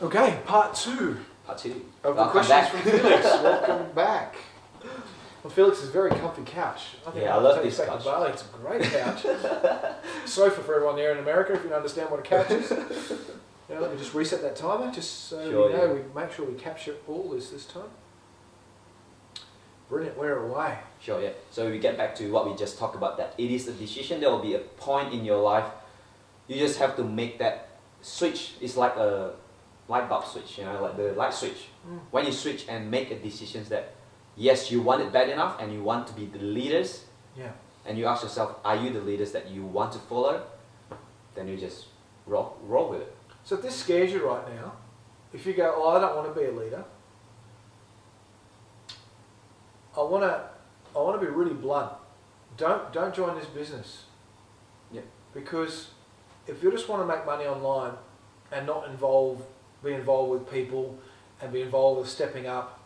Okay, part two Part two. of the Welcome questions back. from Felix. Welcome back. Well, Felix's very comfy couch. Yeah, I love this couch. Bali. It's a great couch. Sofa for everyone there in America, if you don't understand what a couch is. Now, let me just reset that timer, just so Sure, we know. yeah. We make sure we capture all this time. Brilliant. We're away. Sure, yeah. So we get back to what we just talked about, that it is a decision. There will be a point in your life. You just have to make that switch. It's like a light bulb switch, you know, like the light switch. When you switch and make a decision that, yes, you want it bad enough and you want to be the leaders, Yeah. and you ask yourself, are you the leaders that you want to follow? Then you just roll with it. So if this scares you right now, if you go, oh, I don't want to be a leader, I want to be really blunt. Don't join this business. Yeah. Because if you just want to make money online and not be involved with people and be involved with stepping up,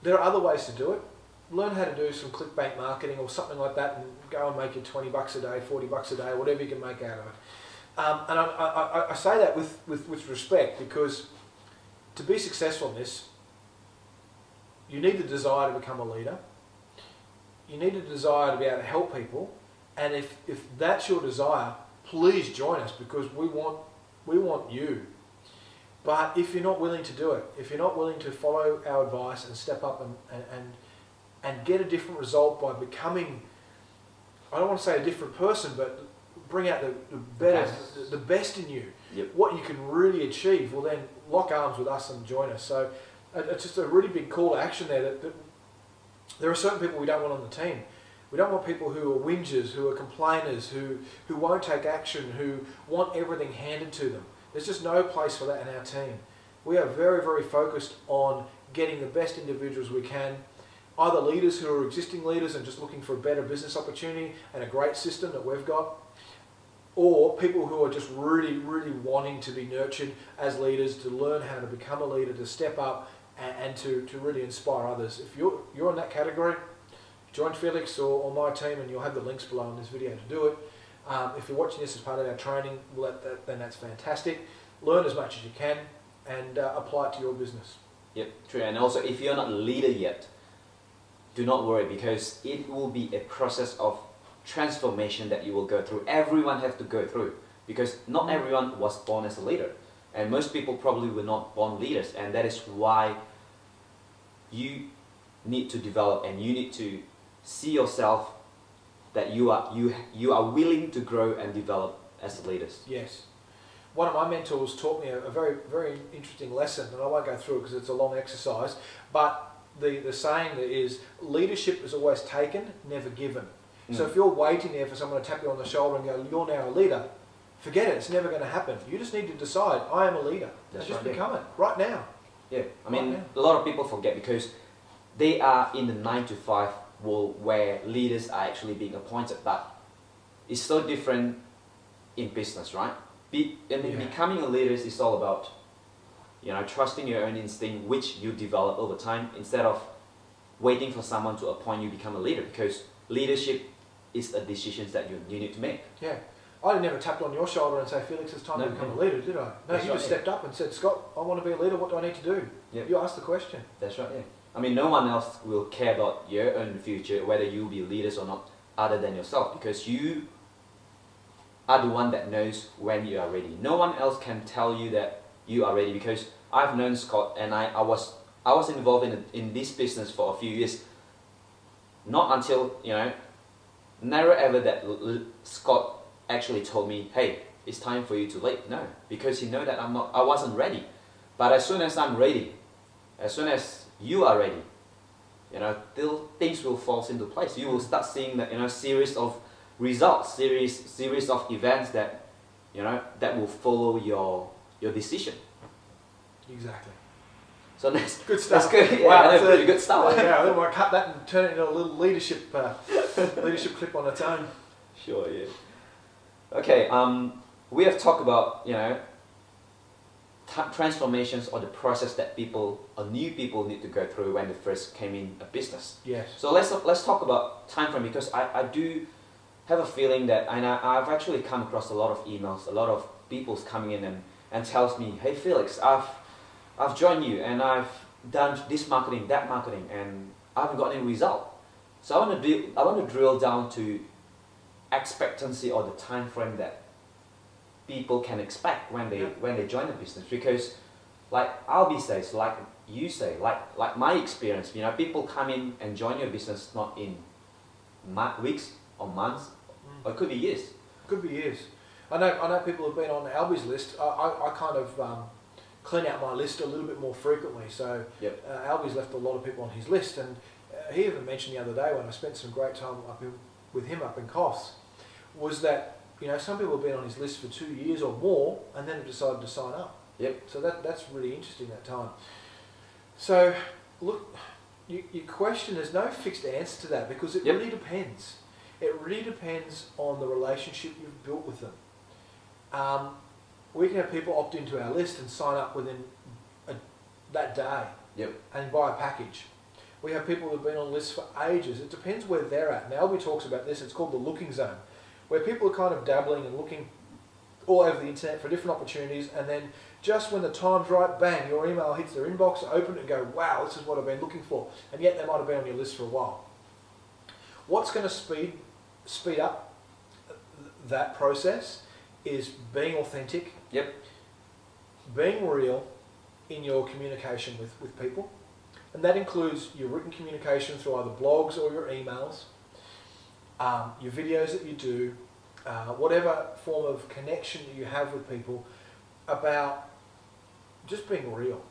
there are other ways to do it. Learn how to do some clickbait marketing or something like that, and go and make your $20 a day, $40 a day, whatever you can make out of it. And I say that with respect, because to be successful in this, you need the desire to become a leader. You need a desire to be able to help people. And if that's your desire, please join us, because we want you. But if you're not willing to do it, if you're not willing to follow our advice and step up and get a different result by becoming, I don't want to say a different person, but bring out the best in you, Yep. what you can really achieve, well then lock arms with us and join us. So it's just a really big call to action there, that there are certain people we don't want on the team. We don't want people who are whingers, who are complainers, who won't take action, who want everything handed to them. There's just no place for that in our team. We are very, very focused on getting the best individuals we can, either leaders who are existing leaders and just looking for a better business opportunity and a great system that we've got, or people who are just really, really wanting to be nurtured as leaders, to learn how to become a leader, to step up and to really inspire others. If you're in that category, join Felix or my team, and you'll have the links below in this video to do it. If you're watching this as part of our training, then that's fantastic. Learn as much as you can and apply it to your business. Yep, true. And also, if you're not a leader yet, do not worry, because it will be a process of transformation that you will go through. Everyone has to go through, because not everyone was born as a leader, and most people probably were not born leaders, and that is why you need to develop, and you need to see yourself that you are willing to grow and develop as leaders. Yes. One of my mentors taught me a very, very interesting lesson, and I won't go through it because it's a long exercise, but the saying is, leadership is always taken, never given. So if you're waiting there for someone to tap you on the shoulder and go, you're now a leader, forget it, it's never going to happen. You just need to decide, I am a leader. That's just right, become it, right now. Yeah, I mean, a lot of people forget, because they are in the 9 to 5 world where leaders are actually being appointed, but it's so different in business, right? Becoming a leader is all about, you know, trusting your own instinct, which you develop over time, instead of waiting for someone to appoint you become a leader, because leadership is a decision that you need to make. Yeah. I never tapped on your shoulder and say, Felix, it's time to become a leader, did I? No, That's you right, just stepped up and said, Scott, I want to be a leader, what do I need to do? Yep. You asked the question. That's right, yeah. I mean, no one else will care about your own future, whether you'll be leaders or not, other than yourself, because you are the one that knows when you are ready. No one else can tell you that you are ready, because I've known Scott, and I was involved in this business for a few years. Not until, you know, never ever that Scott actually told me, hey, it's time for you to leave. No, because he know that I wasn't ready. But as soon as I'm ready, as soon as you are ready, you know, things will fall into place. You will start seeing that, you know, series of results, series of events that, you know, that will follow your decision. Exactly. So that's good stuff. That's good. Yeah, Wow, that's really good stuff. Yeah, I might cut that and turn it into a little leadership clip on its own. Sure, yeah. Okay, we have talked about, you know, transformations, or the process that new people need to go through when they first came in a business. Yes. So let's talk about time frame, because I do have a feeling that, and I've actually come across a lot of emails, a lot of people's coming in and tells me, hey Felix, I've joined you and I've done this marketing, that marketing, and I haven't got any result. So I want to drill down to expectancy or the time frame that people can expect when they join a business, because like Albie says, like you say, like my experience, people come in and join your business not in weeks or months, or it could be years. Could be years. I know people have been on Albie's list. I kind of clean out my list a little bit more frequently. So Albie's left a lot of people on his list, and he even mentioned the other day when I spent some great time with him up in Coffs, was that some people have been on his list for 2 years or more, and then have decided to sign up. Yep. So that's really interesting, that time. So look, your question, there's no fixed answer to that, because it really depends. It really depends on the relationship you've built with them. We can have people opt into our list and sign up within that day and buy a package. We have people who've been on lists for ages. It depends where they're at. Now, Albie talks about this, it's called the looking zone, where people are kind of dabbling and looking all over the internet for different opportunities, and then just when the time's right, bang, your email hits their inbox, open it and go, wow, this is what I've been looking for. And yet they might have been on your list for a while. What's going to speed up that process is being authentic, being real in your communication with people. And that includes your written communication through either blogs or your emails, your videos that you do, whatever form of connection that you have with people, about just being real.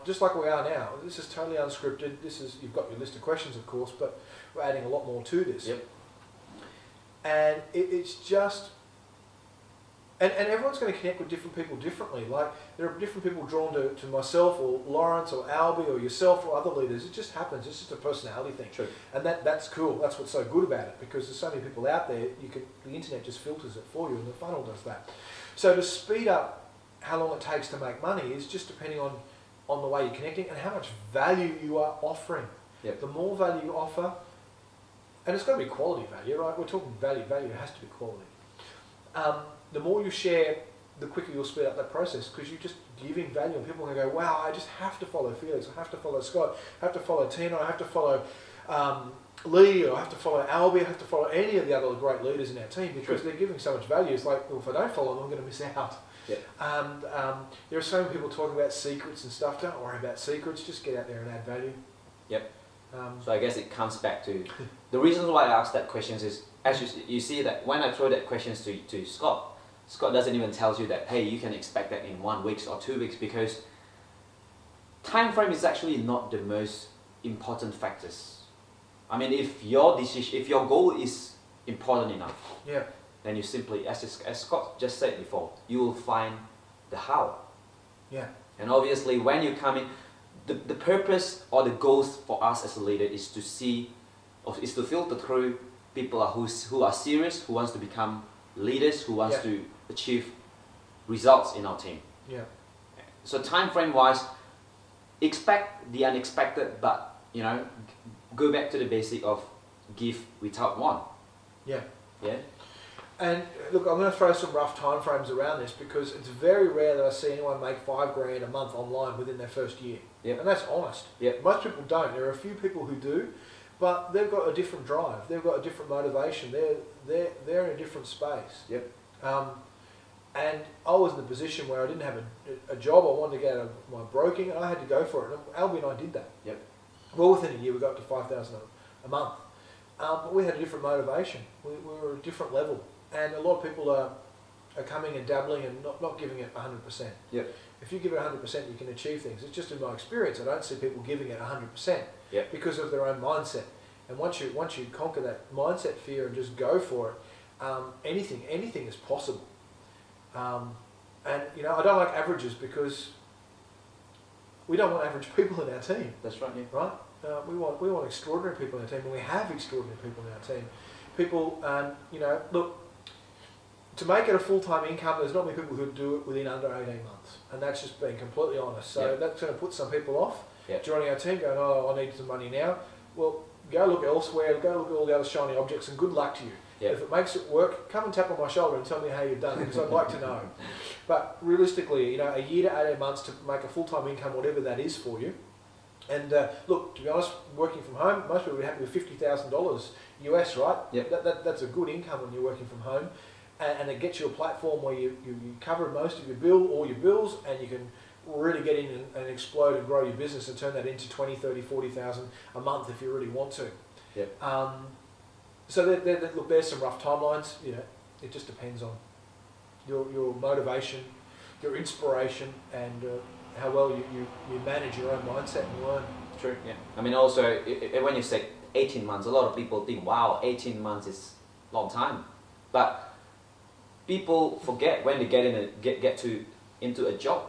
Just like we are now. This is totally unscripted. You've got your list of questions, of course, but we're adding a lot more to this. And it's just, and everyone's going to connect with different people differently. Like, there are different people drawn to myself or Lawrence or Albie or yourself or other leaders. It just happens. It's just a personality thing. True. And that's cool. That's what's so good about it, because there's so many people out there. The internet just filters it for you, and the funnel does that. So to speed up how long it takes to make money is just depending on the way you're connecting and how much value you are offering. The more value you offer, and it's got to be quality value, right? We're talking value. Value has to be quality. The more you share, the quicker you'll speed up that process, because you're just giving value, and people are going to go, wow, I just have to follow Felix, I have to follow Scott, I have to follow Tina, I have to follow Lee, or I have to follow Albie, I have to follow any of the other great leaders in our team, because they're giving so much value. It's like, well, if I don't follow them, I'm going to miss out. And there are so many people talking about secrets and stuff. Don't worry about secrets, just get out there and add value. So I guess it comes back to the reasons why I asked that questions is, as you see that when I throw that questions to Scott doesn't even tell you that, hey, you can expect that in 1 week or 2 weeks, because time frame is actually not the most important factors. I mean, if your goal is important enough, then you simply, as Scott just said before, you will find the how. And obviously, when you come in, the purpose or the goals for us as a leader is to see, or is to filter through people who are serious, who wants to become leaders, who wants to achieve results in our team. So time frame wise, expect the unexpected, but go back to the basic of give without want. And look, I'm going to throw some rough time frames around this, because it's very rare that I see anyone make $5,000 a month online within their first year. And that's honest. Most people don't. There are a few people who do, but they've got a different drive. They've got a different motivation. They're in a different space. And I was in the position where I didn't have a job. I wanted to get out of my broking, and I had to go for it. And Albie and I did that. Well, within a year, we got up to $5,000 a month. But we had a different motivation. We were at a different level. And a lot of people are coming and dabbling and not giving it 100%. If you give it 100%, you can achieve things. It's just in my experience, I don't see people giving it 100% because of their own mindset. And once you conquer that mindset fear and just go for it, anything is possible. And I don't like averages, because we don't want average people in our team. That's right. Right? We want extraordinary people in our team, and we have extraordinary people in our team. People, look, to make it a full-time income, there's not many people who do it within under 18 months, and that's just being completely honest. So that's going to put some people off joining our team, going, oh, I need some money now. Well, go look elsewhere, go look at all the other shiny objects, and good luck to you. If it makes it work, come and tap on my shoulder and tell me how you've done it, because I'd like to know. But realistically, you know, a year to 18 months to make a full-time income, whatever that is for you. And look, to be honest, working from home, most people are happy with $50,000 US, right? Yep. That's a good income when you're working from home. And it gets you a platform where you cover most of all your bills, and you can really get in and explode and grow your business and turn that into 20, 30, 40,000 a month if you really want to. Yep. So look, there's some rough timelines. You know, it just depends on your motivation, your inspiration, and how well you manage your own mindset and learn. True. Yeah. I mean, also when you say 18 months, a lot of people think, wow, 18 months is a long time, but people forget when they get into a job.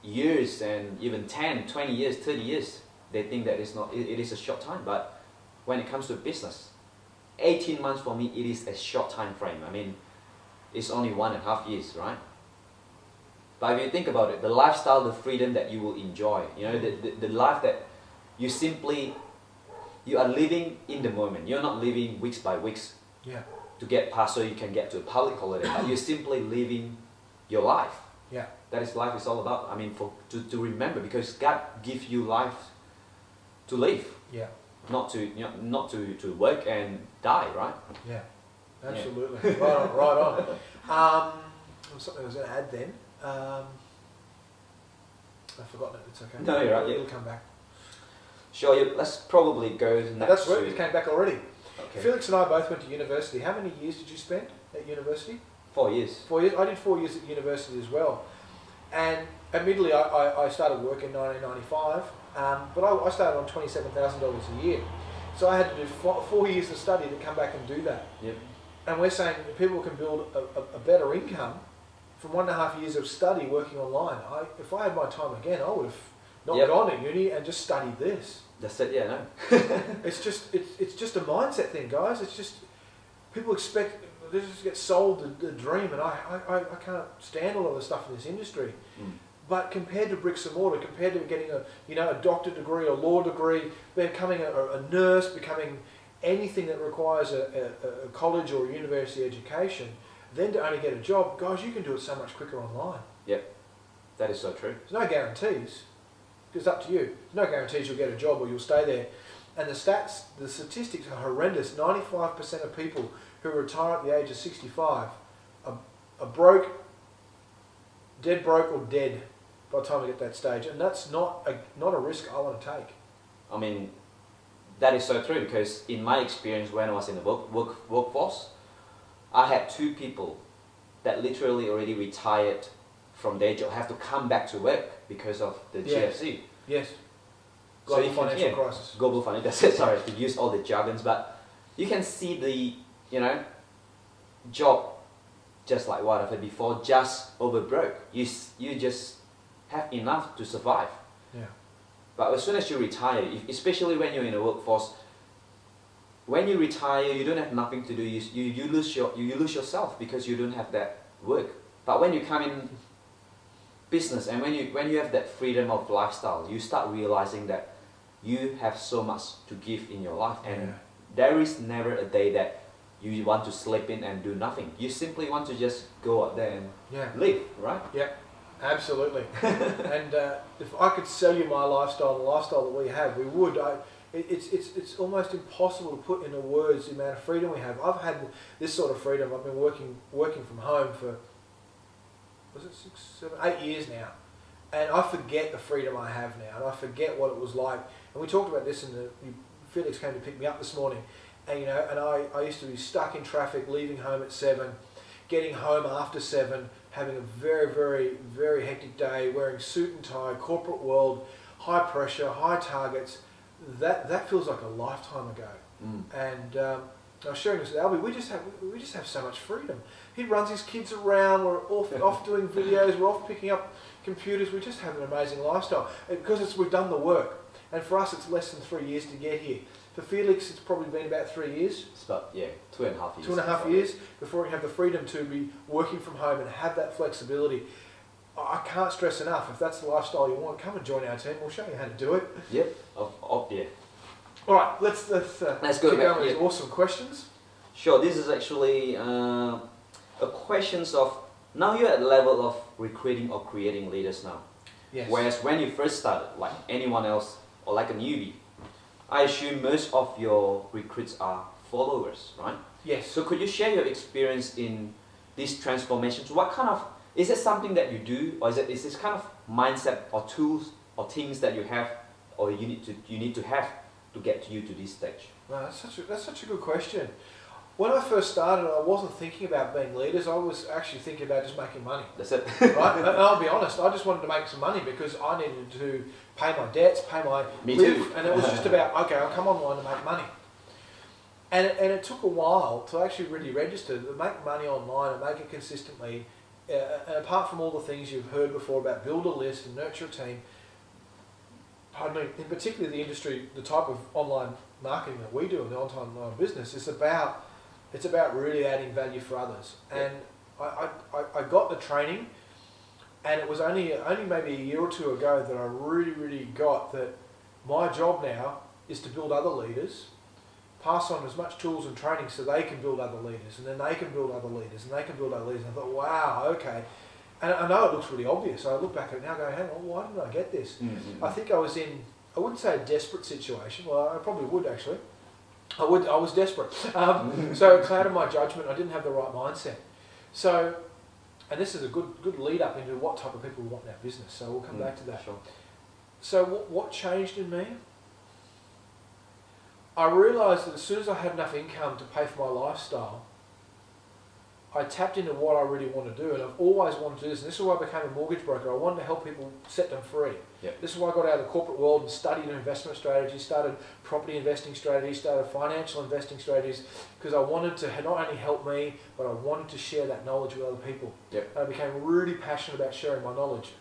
Years and even 10, 20 years, 30 years, they think that it is a short time. But when it comes to business, 18 months for me, it is a short time frame. I mean, it's only 1.5 years, right? But if you think about it, the lifestyle, the freedom that you will enjoy, you know, the life that you are living in the moment. You're not living weeks by weeks. Yeah. To get past so you can get to a public holiday, but you're simply living your life. Yeah. That is life is all about. I mean, to remember, because God gives you life to live. Yeah. Not to work and die, right? Yeah. Absolutely. Yeah. Right on. Something I was going to add then. I've forgotten it. It's okay. No, you're right. It'll come back. Sure. Let's probably go next. That's right. It came back already. Okay. Felix and I both went to university. How many years did you spend at university? 4 years. 4 years. I did 4 years at university as well. And admittedly, I started work in 1995, but I started on $27,000 a year. So I had to do 4 years of study to come back and do that. Yep. And we're saying that people can build a better income from 1.5 years of study working online. If I had my time again, I would have not gone to uni and just studied this. That's it. Yeah, no. It's just a mindset thing, guys. It's just people expect they just get sold the dream, and I can't stand a lot of the stuff in this industry. Mm. But compared to bricks and mortar, compared to getting a doctor degree, a law degree, becoming a nurse, becoming anything that requires a college or a university education, then to only get a job, guys, you can do it so much quicker online. Yep, that is so true. There's no guarantees. It's up to you. There's no guarantees you'll get a job or you'll stay there. And the statistics are horrendous. 95% of people who retire at the age of 65 are broke, dead broke or dead by the time they get that stage. And that's not a risk I want to take. I mean, that is so true, because in my experience when I was in the workforce, I had 2 people that literally already retired from their job, have to come back to work because of the GFC. Yes. Global financial crisis. Global financial, that's it, sorry, to use all the jargons, but you can see the, job, just like what I've said before, just over broke. You just have enough to survive. Yeah. But as soon as you retire, especially when you're in the workforce, when you retire, you don't have nothing to do. You lose yourself because you don't have that work. But when you come in business and when you have that freedom of lifestyle, you start realizing that you have so much to give in your life, and there is never a day that you want to sleep in and do nothing. You simply want to just go out there and live, right? Yeah, absolutely. And if I could sell you my lifestyle, the lifestyle that we have, we would. It's almost impossible to put into words the amount of freedom we have. I've had this sort of freedom. I've been working from home for 6, 7, 8 years now, and I forget the freedom I have now, and I forget what it was like. And we talked about this Felix came to pick me up this morning, and I used to be stuck in traffic, leaving home at 7, getting home after 7, having a very, very, very hectic day, wearing suit and tie, corporate world, high pressure, high targets. That feels like a lifetime ago. Mm. And I was sharing this with Albie. We just have so much freedom. He runs his kids around. We're off doing videos. We're off picking up computers. We just have an amazing lifestyle because we've done the work. And for us, it's less than 3 years to get here. For Felix, it's probably been about 3 years. It's about 2.5 years. 2.5 years before we have the freedom to be working from home and have that flexibility. I can't stress enough. If that's the lifestyle you want, come and join our team. We'll show you how to do it. Yep. Yeah. All right. Let's go keep going with these awesome questions. Sure. This is actually a questions of Now you're at the level of recruiting or creating leaders now. Yes. Whereas when you first started, like anyone else or like a newbie, I assume most of your recruits are followers, right? Yes. So could you share your experience in these transformations? What kind of, is it something that you do, or is this kind of mindset or tools or things that you have or you need to have to get you to this stage? No, that's such a good question. When I first started, I wasn't thinking about being leaders. I was actually thinking about just making money. That's it. Right? And I'll be honest, I just wanted to make some money because I needed to pay my debts, pay my Me live, too. and it was just about, okay, I'll come online to make money. And it took a while to actually really register, to make money online and make it consistently. And apart from all the things you've heard before about build a list and nurture a team, pardon me, in particular the industry, the type of online marketing that we do in the online business, it's about really adding value for others. And I got the training, and it was only maybe a year or two ago that I really got that my job now is to build other leaders, pass on as much tools and training so they can build other leaders, and then they can build other leaders, and they can build other leaders. And I thought, wow, okay. And I know it looks really obvious. I look back at it now going, hang on, why didn't I get this? Mm-hmm. I think I was in, I wouldn't say a desperate situation. Well, I probably would actually. I was desperate. So it clouded my judgment. I didn't have the right mindset. So, and this is a good lead up into what type of people we want in our business. So we'll come back to that. Sure. So what changed in me? I realised that as soon as I had enough income to pay for my lifestyle, I tapped into what I really want to do, and I've always wanted to do this. And this is why I became a mortgage broker. I wanted to help people set them free. Yep. This is why I got out of the corporate world and studied investment strategies, started property investing strategies, started financial investing strategies, because I wanted to not only help me, but I wanted to share that knowledge with other people. Yep. And I became really passionate about sharing my knowledge.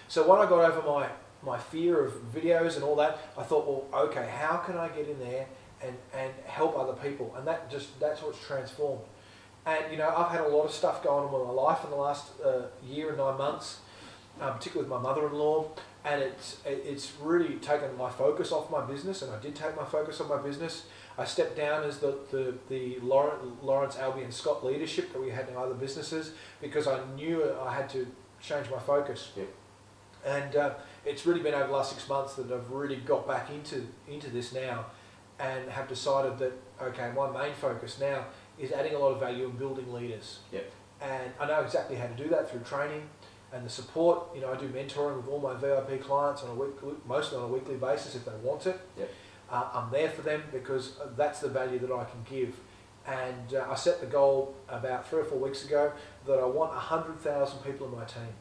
So when I got over my fear of videos and all that, I thought, well, okay, how can I get in there and help other people? And that's what's transformed. And you know, I've had a lot of stuff going on in my life in the last year and 9 months, particularly with my mother-in-law, and it's really taken my focus off my business, and I did take my focus off my business. I stepped down as the Lawrence, Albie and Scott leadership that we had in other businesses because I knew I had to change my focus. Yep. And it's really been over the last 6 months that I've really got back into this now, and have decided that, okay, my main focus now is adding a lot of value and building leaders. Yep. And I know exactly how to do that through training and the support. You know, I do mentoring with all my VIP clients mostly on a weekly basis if they want it. Yep. I'm there for them because that's the value that I can give. And I set the goal about 3 or 4 weeks ago that I want 100,000 people in my team.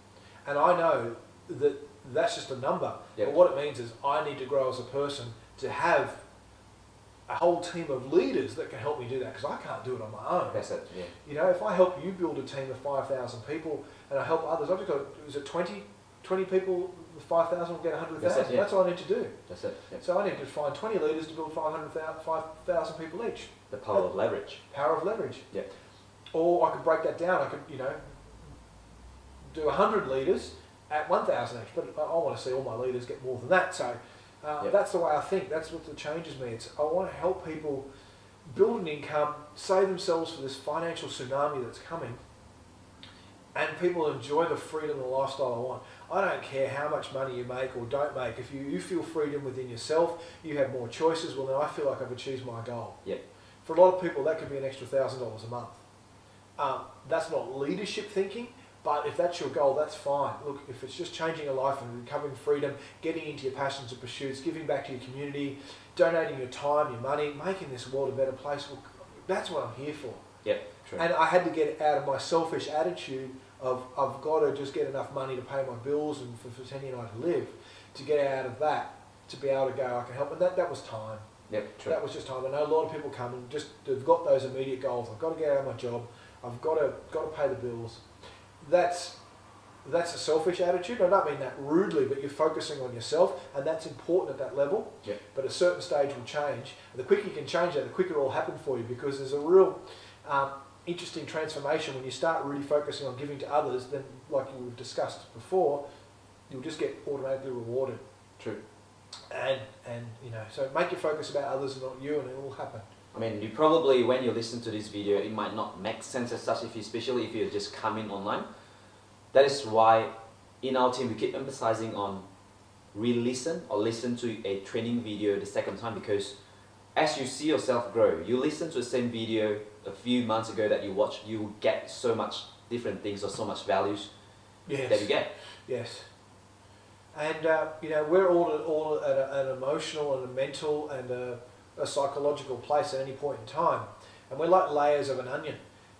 And I know that that's just a number. Yep. But what it means is I need to grow as a person to have a whole team of leaders that can help me do that, because I can't do it on my own. That's it, yeah. You know, if I help you build a team of 5,000 people and I help others, I've just got, is it 20 people with 5,000 will get 100,000? Yeah. That's all I need to do. That's it. Yeah. So I need to find 20 leaders to build 5,000 people each. The power of leverage. Power of leverage. Yeah. Or I could break that down. I could, you know, do 100 leaders at 1,000 each, but I want to see all my leaders get more than that. So that's the way I think. That's what changes me. I want to help people build an income, save themselves for this financial tsunami that's coming, and people enjoy the freedom and lifestyle I want. I don't care how much money you make or don't make. If you feel freedom within yourself, you have more choices, well then I feel like I've achieved my goal. Yep. For a lot of people that could be an extra $1,000 a month. That's not leadership thinking, but if that's your goal, that's fine. Look, if it's just changing your life and recovering freedom, getting into your passions and pursuits, giving back to your community, donating your time, your money, making this world a better place, well, that's what I'm here for. Yep, true. And I had to get out of my selfish attitude of I've got to just get enough money to pay my bills and for Tanya and I to live, to get out of that, to be able to go, I can help. And that was time. Yep, true. That was just time. I know a lot of people come and they've got those immediate goals. I've got to get out of my job. I've got to pay the bills. That's a selfish attitude. I don't mean that rudely, but you're focusing on yourself, and that's important at that level. Yep. But at a certain stage will change. And the quicker you can change that, the quicker it will happen for you, because there's a real interesting transformation when you start really focusing on giving to others. Then, like we've discussed before, you'll just get automatically rewarded. True. And you know, so make your focus about others and not you, and it will happen. I mean, you probably, when you listen to this video, it might not make sense as such, especially if you just come in online. That is why in our team we keep emphasizing on re-listen or listen to a training video the second time, because as you see yourself grow, you listen to the same video a few months ago that you watched, you will get so much different things or so much values that you get. Yes. And you know, we're all at an emotional and a mental and a psychological place at any point in time, and we're like layers of an onion,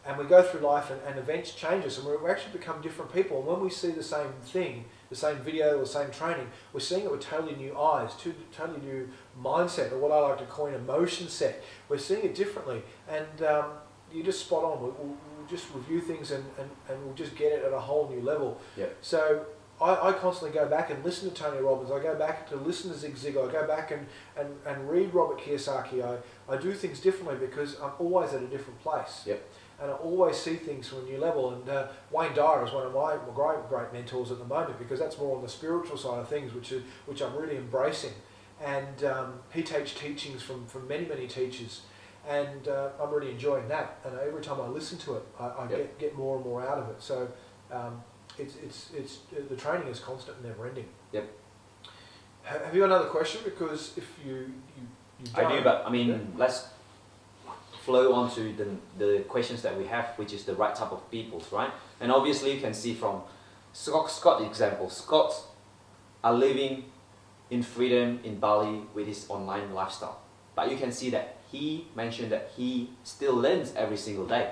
and we go through life and events change us, and we actually become different people. And when we see the same thing, the same video or the same training, we're seeing it with totally new eyes, totally new mindset, or what I like to coin emotion set. We're seeing it differently, and you're just spot on. We'll just review things and we'll just get it at a whole new level. Yep. So I constantly go back and listen to Tony Robbins. I go back to listen to Zig Ziglar. I go back and read Robert Kiyosaki. I do things differently because I'm always at a different place. Yep. And I always see things from a new level. And Wayne Dyer is one of my great mentors at the moment, because that's more on the spiritual side of things, which I'm really embracing. And he takes teachings from many teachers, and I'm really enjoying that. And every time I listen to it, I get more and more out of it. So it's the training is constant and never ending. Yep. Have you got another question? Because if you don't, I do, but I mean, let's flow on to the questions that we have, which is the right type of people, right? And obviously you can see from Scott's example, Scott are living in freedom in Bali with his online lifestyle. But you can see that he mentioned that he still learns every single day.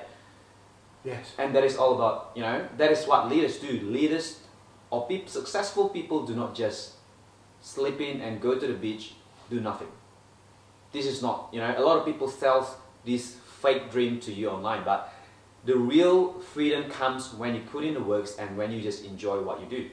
Yes. And that is all about, you know, that is what leaders do. Leaders or successful people do not just sleep in and go to the beach, do nothing. This is not, you know, a lot of people sell this fake dream to you online, but the real freedom comes when you put in the works and when you just enjoy what you do.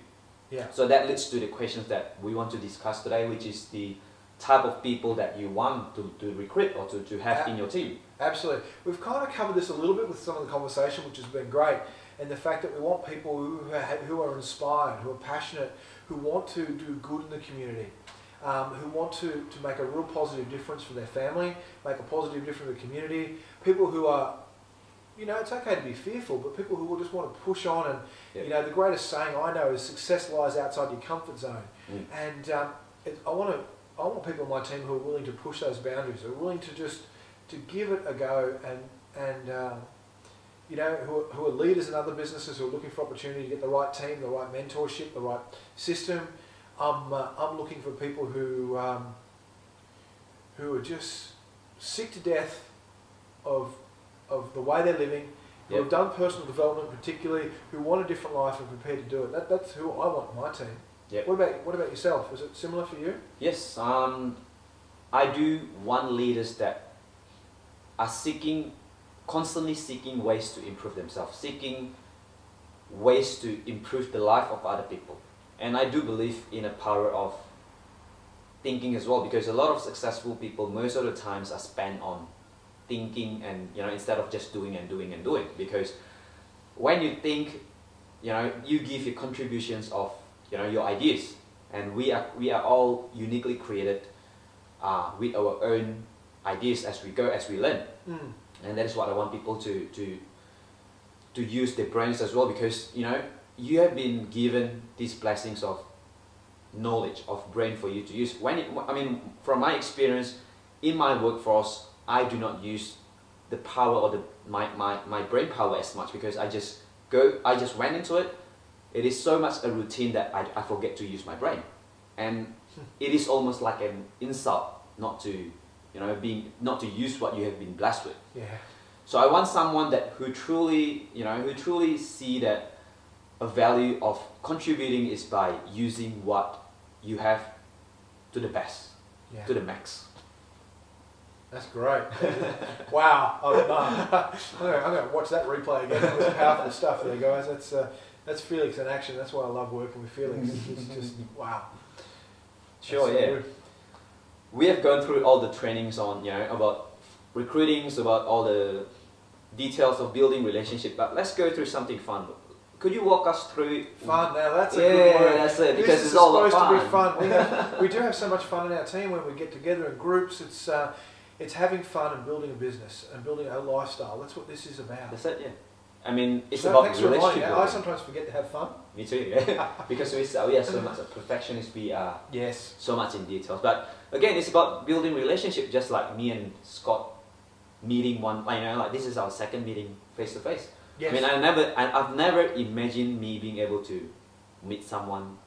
Yeah. So that leads to the questions that we want to discuss today, which is the type of people that you want to recruit or to have in your team. Absolutely. We've kind of covered this a little bit with some of the conversation, which has been great, and the fact that we want people who are inspired, who are passionate, who want to do good in the community, who want to make a real positive difference for their family, make a positive difference in the community, people who are, you know, it's okay to be fearful, but people who will just want to push on. And you know, the greatest saying I know is success lies outside your comfort zone. And I want people on my team who are willing to push those boundaries, who are willing to just to give it a go, and you know, who are leaders in other businesses, who are looking for opportunity to get the right team, the right mentorship, the right system. I'm looking for people who are just sick to death of the way they're living, who have done personal development, particularly who want a different life and prepared to do it. That's who I want in my team. Yep. What about yourself? Is it similar for you? Yes, I do want leaders that are constantly seeking ways to improve themselves, seeking ways to improve the life of other people. And I do believe in a power of thinking as well, because a lot of successful people most of the times are spent on thinking, and you know, instead of just doing and doing and doing. Because when you think, you know, you give your contributions of, you know, your ideas, and we are all uniquely created with our own ideas as we go, as we learn. And that is what I want people to use their brains as well, because you know, you have been given these blessings of knowledge, of brain for you to use. I mean, from my experience in my workforce, I do not use the power or my brain power as much, because I just went into it. It is so much a routine that I forget to use my brain, and it is almost like an insult not to, you know, not to use what you have been blessed with. Yeah. So I want someone who truly see that a value of contributing is by using what you have to the best, to the max. That's great. Wow. I'm going to watch that replay again. It was powerful stuff there, guys. That's Felix in action. That's why I love working with Felix. It's just, wow. Sure, so good. We have gone through all the trainings on, you know, about recruiting, about all the details of building relationship, but let's go through something fun. Could you walk us through fun? Now that's a good word. That's it. Because this it's all supposed fun. to be fun. We do have so much fun in our team when we get together in groups. it's having fun and building a business and building a lifestyle. That's what this is about. That's it, yeah. I mean, it's So about thanks for reminding relationship me. I building. sometimes forget to have fun. Me too, yeah. Because we are so much a perfectionist, we are Yes. so much in details. But again, it's about building relationship, just like me and Scott meeting one, like this is our second meeting face to face. Yes. I mean, I've never imagined me being able to meet someone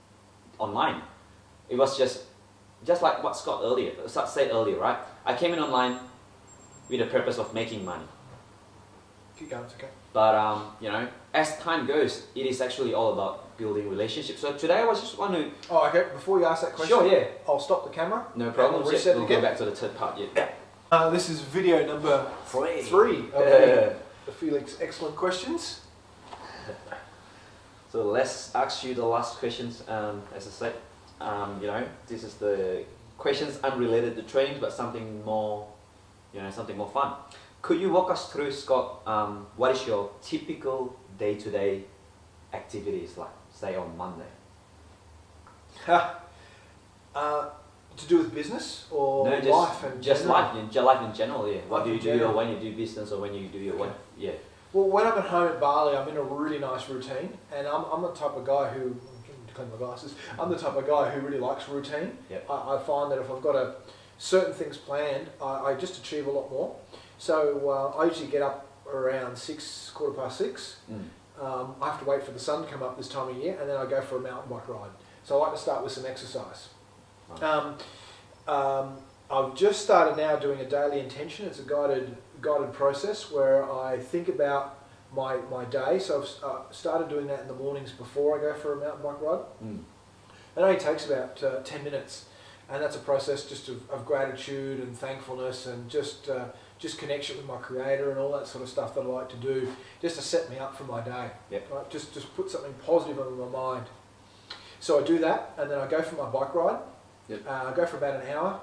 online. It was just like what Scott said earlier, right? I came in online with the purpose of making money. Keep going, it's okay. But as time goes, it is actually all about building relationships. So today I was just wondering. Oh, okay. Before you ask that question, Sure, yeah. I'll stop the camera. No problem. And we'll reset We'll again. go back to the third part. Yeah. This is video number three of the Felix excellent questions. So let's ask you the last questions. As I said, this is the questions unrelated to training, but something more, something more fun. Could you walk us through, Scott? What is your typical day-to-day activities like, say on Monday? To do with business or No, just life and just general? life in general. Yeah. What Life do you in do, general. or when you do business, or when you do your Okay. what? Yeah. Well, when I'm at home at Bali, I'm in a really nice routine, and I'm the type of guy who, to clean my glasses, I'm the type of guy who really likes routine. Yep. I find that if I've got certain things planned, I just achieve a lot more. So I usually get up around 6:15. I have to wait for the sun to come up this time of year, and then I go for a mountain bike ride. So I like to start with some exercise. Nice. I've just started now doing a daily intention. It's a guided process where I think about my day. So I've started doing that in the mornings before I go for a mountain bike ride. It only takes about 10 minutes, and that's a process just of gratitude and thankfulness and just connection with my creator and all that sort of stuff that I like to do, just to set me up for my day. Yep. Right? Just put something positive on my mind. So I do that, and then I go for my bike ride. Yep. I go for about an hour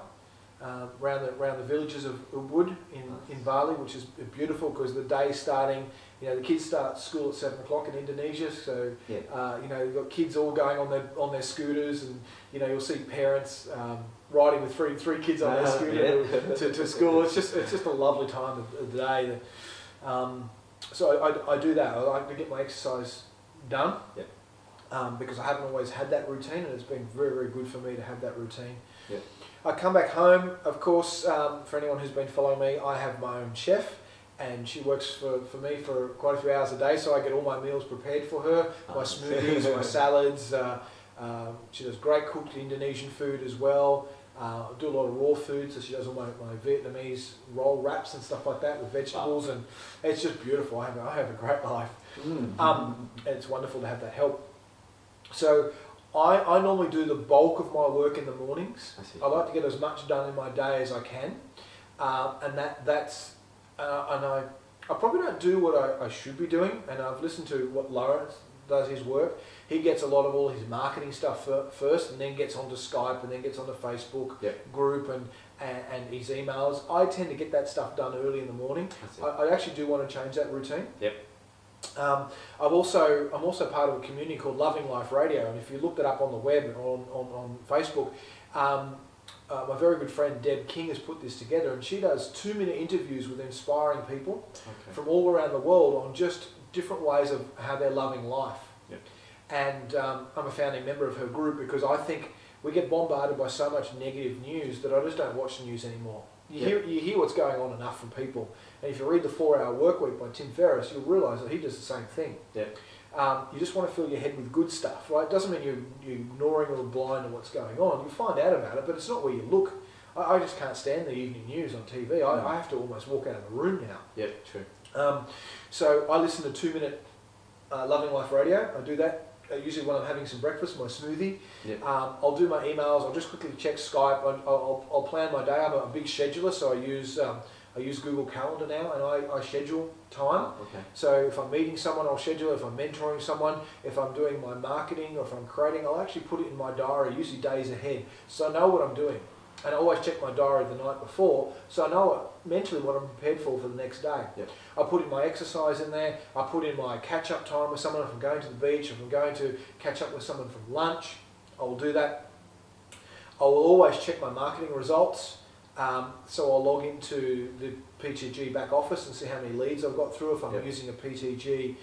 around the villages of Ubud in Bali, which is beautiful because the day's starting. The kids start school at 7 o'clock in Indonesia, so Yeah. you've got kids all going on their scooters, and you'll see parents riding with three kids on their scooter to school. It's just a lovely time of the day. So I do that. I like to get my exercise done. Yep. Because I haven't always had that routine, and it's been very, very good for me to have that routine. Yep. I come back home, of course, for anyone who's been following me, I have my own chef, and she works for me for quite a few hours a day, so I get all my meals prepared for her, my smoothies, my salads. She does great cooked Indonesian food as well. I do a lot of raw food, so she does all my Vietnamese roll wraps and stuff like that with vegetables, and it's just beautiful. I have a great life. And it's wonderful to have that help. So I normally do the bulk of my work in the mornings. I like to get as much done in my day as I can, and that's and I probably don't do what I should be doing. And I've listened to what Lawrence does his work. He gets a lot of all his marketing stuff first, and then gets onto Skype, and then gets onto Facebook group and his emails. I tend to get that stuff done early in the morning. I actually do want to change that routine. Yep. I'm also part of a community called Loving Life Radio, and if you look that up on the web and on Facebook, my very good friend Deb King has put this together, and she does 2-minute interviews with inspiring people from all around the world on just different ways of how they're loving life. Yep. And I'm a founding member of her group because I think we get bombarded by so much negative news that I just don't watch the news anymore. You hear what's going on enough from people. And if you read The 4-Hour Workweek by Tim Ferriss, you'll realise that he does the same thing. You just want to fill your head with good stuff, right? It doesn't mean you're ignoring or blind to what's going on. You find out about it, but it's not where you look. I just can't stand the evening news on TV. I have to almost walk out of the room now. Yeah, true. So I listen to 2-minute Loving Life Radio. I do that usually when I'm having some breakfast, my smoothie. I'll do my emails. I'll just quickly check Skype. I'll plan my day. I'm a big scheduler, so I use Google Calendar now, and I schedule time. So if I'm meeting someone, I'll schedule. If I'm mentoring someone, if I'm doing my marketing, or if I'm creating, I'll actually put it in my diary, usually days ahead, so I know what I'm doing. And I always check my diary the night before, so I know mentally what I'm prepared for the next day. I put in my exercise in there. I put in my catch-up time with someone. If I'm going to the beach, if I'm going to catch up with someone from lunch, I will do that. I will always check my marketing results. So I'll log into the PTG back office and see how many leads I've got through if I'm using a PTG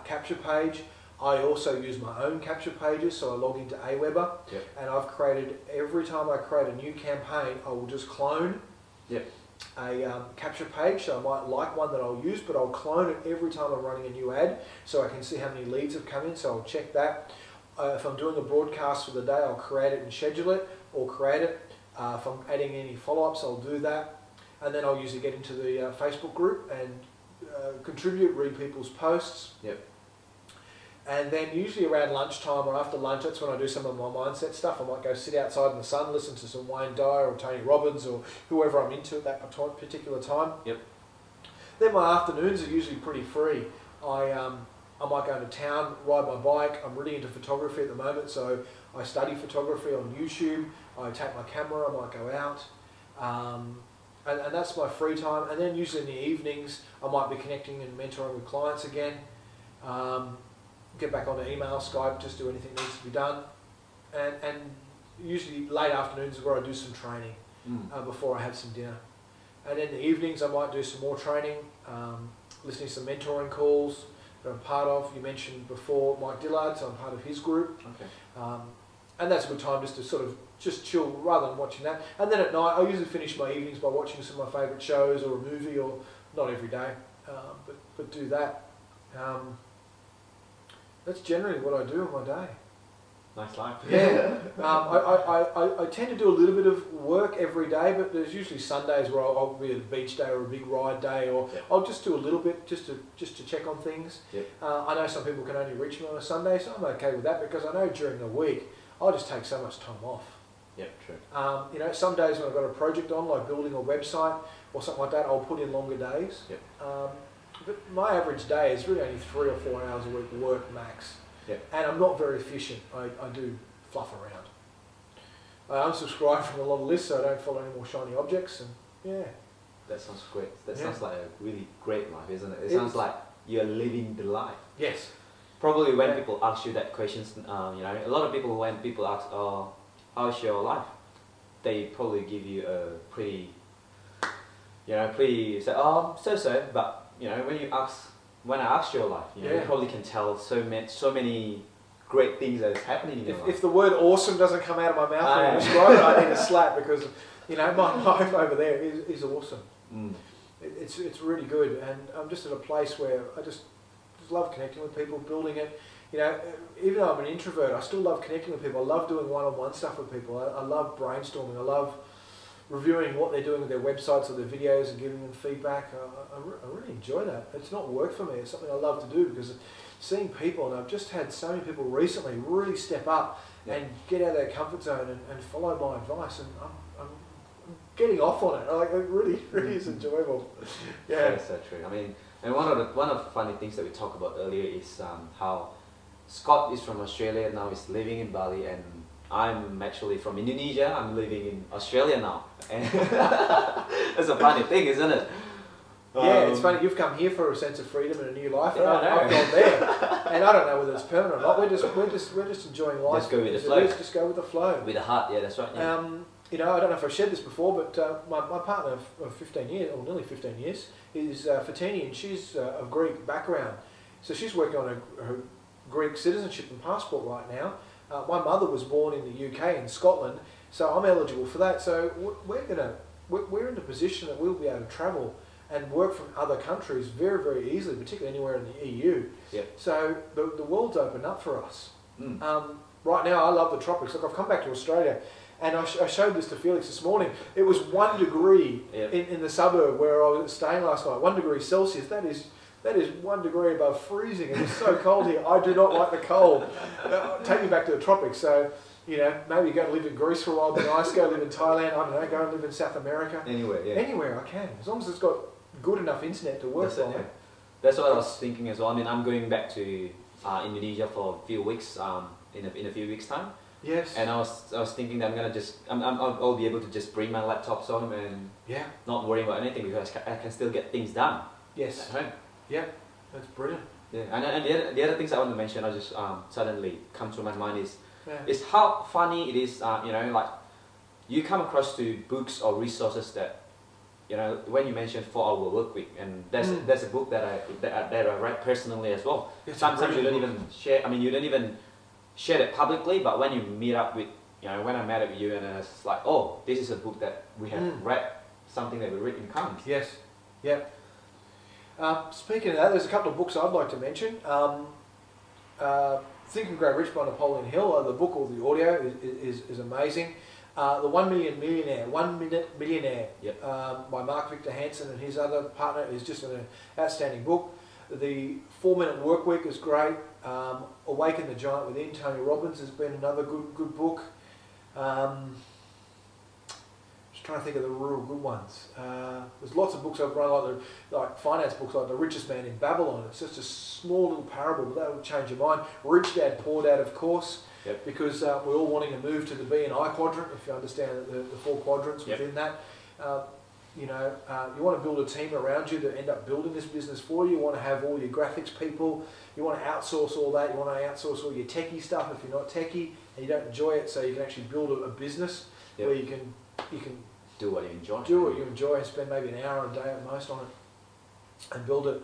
capture page. I also use my own capture pages, so I log into Aweber, and I've created, every time I create a new campaign, I will just clone a capture page. So I might like one that I'll use, but I'll clone it every time I'm running a new ad, so I can see how many leads have come in, so I'll check that. If I'm doing a broadcast for the day, I'll create it and schedule it, or create it. If I'm adding any follow-ups, I'll do that. And then I'll usually get into the Facebook group and contribute, read people's posts. And then usually around lunchtime or after lunch, that's when I do some of my mindset stuff. I might go sit outside in the sun, listen to some Wayne Dyer or Tony Robbins or whoever I'm into at that particular time. Then my afternoons are usually pretty free. I might go into town, ride my bike. I'm really into photography at the moment, so I study photography on YouTube. I take my camera, I might go out. And that's my free time. And then usually in the evenings, I might be connecting and mentoring with clients again. Get back onto email, Skype, just do anything that needs to be done. And usually late afternoons is where I do some training before I have some dinner. And in the evenings I might do some more training, listening to some mentoring calls that I'm part of. You mentioned before Mike Dillard, so I'm part of his group. And that's a good time just to sort of just chill rather than watching that. And then at night I usually finish my evenings by watching some of my favourite shows or a movie, or not every day, but do that. That's generally what I do in my day. Nice life. I tend to do a little bit of work every day, but there's usually Sundays where I'll be at a beach day or a big ride day, or I'll just do a little bit just to check on things. I know some people can only reach me on a Sunday, so I'm okay with that, because I know during the week I'll just take so much time off. True. You know, some days when I've got a project on, like building a website or something like that, I'll put in longer days. But my average day is really only 3 or 4 hours a week work max. And I'm not very efficient. I do fluff around. I unsubscribe from a lot of lists, so I don't follow any more shiny objects. And that sounds great. That sounds like a really great life, isn't it? It sounds like you're living the life. Yes. Probably when people ask you that question, you know, a lot of people, when people ask, "Oh, how's your life?" they probably give you a pretty, say, "Oh, so." But you know, when I ask your life, you know, you probably can tell so many great things that is happening in your life. If the word awesome doesn't come out of my mouth when I describe it, I need a slap, because you know, my life over there is awesome. It's really good, and I'm just at a place where I just love connecting with people, building it. You know, even though I'm an introvert, I still love connecting with people. I love doing one-on-one stuff with people. I love brainstorming. I love reviewing what they're doing with their websites or their videos and giving them feedback. I really enjoy that. It's not work for me. It's something I love to do, because seeing people, and I've just had so many people recently really step up and get out of their comfort zone and follow my advice, and I'm getting off on it. Like, it really is enjoyable. That's so true. I mean, and one of the funny things that we talked about earlier is how Scott is from Australia, now he's living in Bali, and I'm actually from Indonesia. I'm living in Australia now. And that's a funny thing, isn't it? It's funny. You've come here for a sense of freedom and a new life, and I've gone there, and I don't know whether it's permanent or not. We're just enjoying life. Just go with the flow. Just go with the flow. With the heart, that's right. You know, I don't know if I've shared this before, but my partner of 15 years, or nearly 15 years, is Fatini, and she's of Greek background. So she's working on her Greek citizenship and passport right now. My mother was born in the UK, in Scotland, so I'm eligible for that. So we're in a position that we'll be able to travel and work from other countries very, very easily, particularly anywhere in the EU. So the world's opened up for us. Right now, I love the tropics. Look, I've come back to Australia, and I showed this to Felix this morning. It was 1 degree in the suburb where I was staying last night. 1 degree Celsius. That is 1 degree above freezing. It was so cold here. I do not like the cold. Take me back to the tropics. So, you know, maybe go and live in Greece for a while, be nice. Go live in Thailand. I don't know. Go and live in South America. Anywhere I can, as long as it's got good enough internet to work on. That's what I was thinking as well. I mean, I'm going back to Indonesia for a few weeks. In a few weeks' time. Yes. And I was thinking that I'll be able to just bring my laptops home and not worry about anything, because I can still get things done. Yes. At home. Yeah, that's brilliant. And the other things I want to mention, I just suddenly come to my mind is how funny it is. You know, like you come across to books or resources that, you know, when you mentioned 4-hour work week, and there's a book that I read personally as well. It's Sometimes you don't even share. I mean, you don't even share it publicly, but when you meet up with, you know, when I met up with you, and it's like, oh, this is a book that we have read, something that we read in common. Yes, yeah. Speaking of that, there's a couple of books I'd like to mention. Think and Grow Rich by Napoleon Hill. The book or the audio is amazing. The 1 Minute Millionaire Yep. by Mark Victor Hansen and his other partner is just an outstanding book. The 4 Minute Work Week is great. Awaken the Giant Within, Tony Robbins has been another good book. Just trying to think of the real good ones. There's lots of books I've run, like finance books, like The Richest Man in Babylon. It's just a small little parable, but that will change your mind. Rich Dad, Poor Dad, of course. Yep. Because we're all wanting to move to the B and I quadrant, if you understand the 4 quadrants within that. You want to build a team around you that end up building this business for you. You want to have all your graphics people. You want to outsource all that. You want to outsource all your techie stuff if you're not techie and you don't enjoy it, so you can actually build a business where you can do what you enjoy. Do what you enjoy and spend maybe an hour a day at most on it and build it.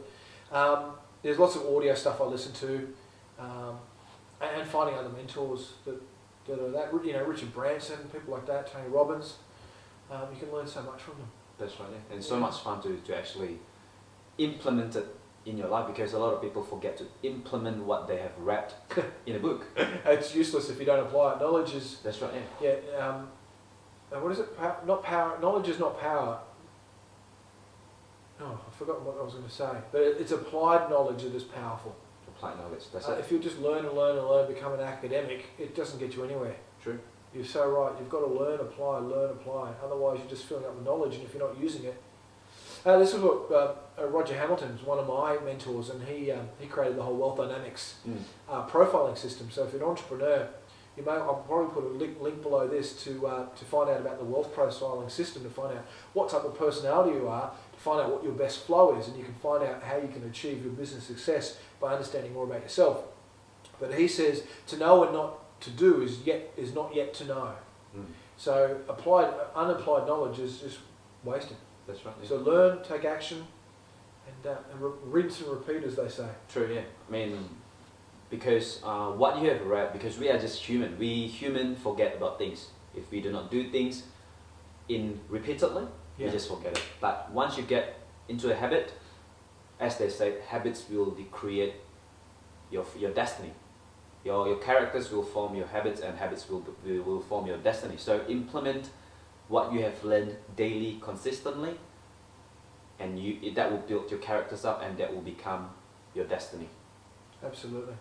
There's lots of audio stuff I listen to. And finding other mentors that are that, you know, Richard Branson, people like that, Tony Robbins, you can learn so much from them. That's right, yeah. And so much fun to actually implement it in your life, because a lot of people forget to implement what they have read in a book. It's useless if you don't apply it. Knowledge is... That's right, yeah. Yeah, what is it? Not power. Knowledge is not power. Oh, I've forgotten what I was going to say. But it's applied knowledge that is powerful. Applied knowledge, that's it. If you just learn and learn and learn, become an academic, it doesn't get you anywhere. True. You're so right. You've got to learn, apply. Otherwise, you're just filling up with knowledge, and if you're not using it... this is what Roger Hamilton's one of my mentors, and he created the whole wealth dynamics profiling system. So if you're an entrepreneur, I'll probably put a link below this to find out about the wealth profiling system, to find out what type of personality you are, to find out what your best flow is, and you can find out how you can achieve your business success by understanding more about yourself. But he says to know and not to do is not yet to know. So unapplied knowledge is just wasted. That's right. Yeah. So learn, take action, and rinse and repeat, as they say. True, yeah. I mean, because what you have read, because we are just human. We human forget about things. If we do not do things repeatedly, we just forget it. But once you get into a habit, as they say, habits will create your destiny. Your characters will form your habits, and habits will form your destiny. So implement what you have learned daily, consistently, and that will build your characters up, and that will become your destiny. Absolutely.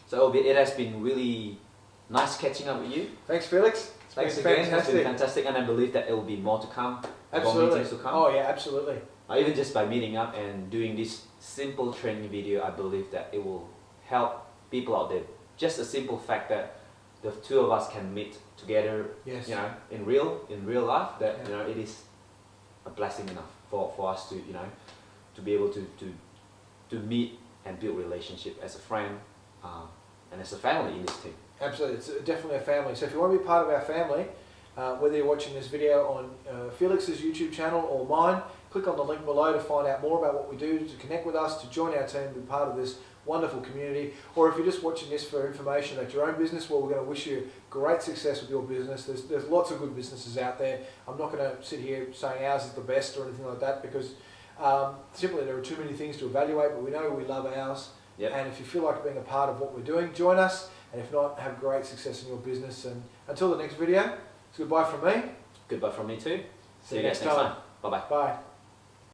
So it has been really nice catching up with you. Thanks, Felix. Thanks again. It's been fantastic, and I believe that it will be more to come. Absolutely. More meetings to come. Oh yeah, absolutely. Even just by meeting up and doing this simple training video, I believe that it will help people out there. Just a simple fact that the two of us can meet together, you know, in real life, that you know, it is a blessing enough for us to, you know, to be able to meet and build relationship as a friend and as a family in this team. Absolutely, it's definitely a family. So if you want to be part of our family, whether you're watching this video on Felix's YouTube channel or mine, click on the link below to find out more about what we do, to connect with us, to join our team, be part of this wonderful community. Or if you're just watching this for information about your own business, well, we're going to wish you great success with your business. There's lots of good businesses out there. I'm not going to sit here saying ours is the best or anything like that, because simply there are too many things to evaluate, but we know we love ours. And if you feel like being a part of what we're doing, join us. And if not, have great success in your business. And until the next video, it's goodbye from me. Goodbye from me too. See you next time. Bye-bye. Bye.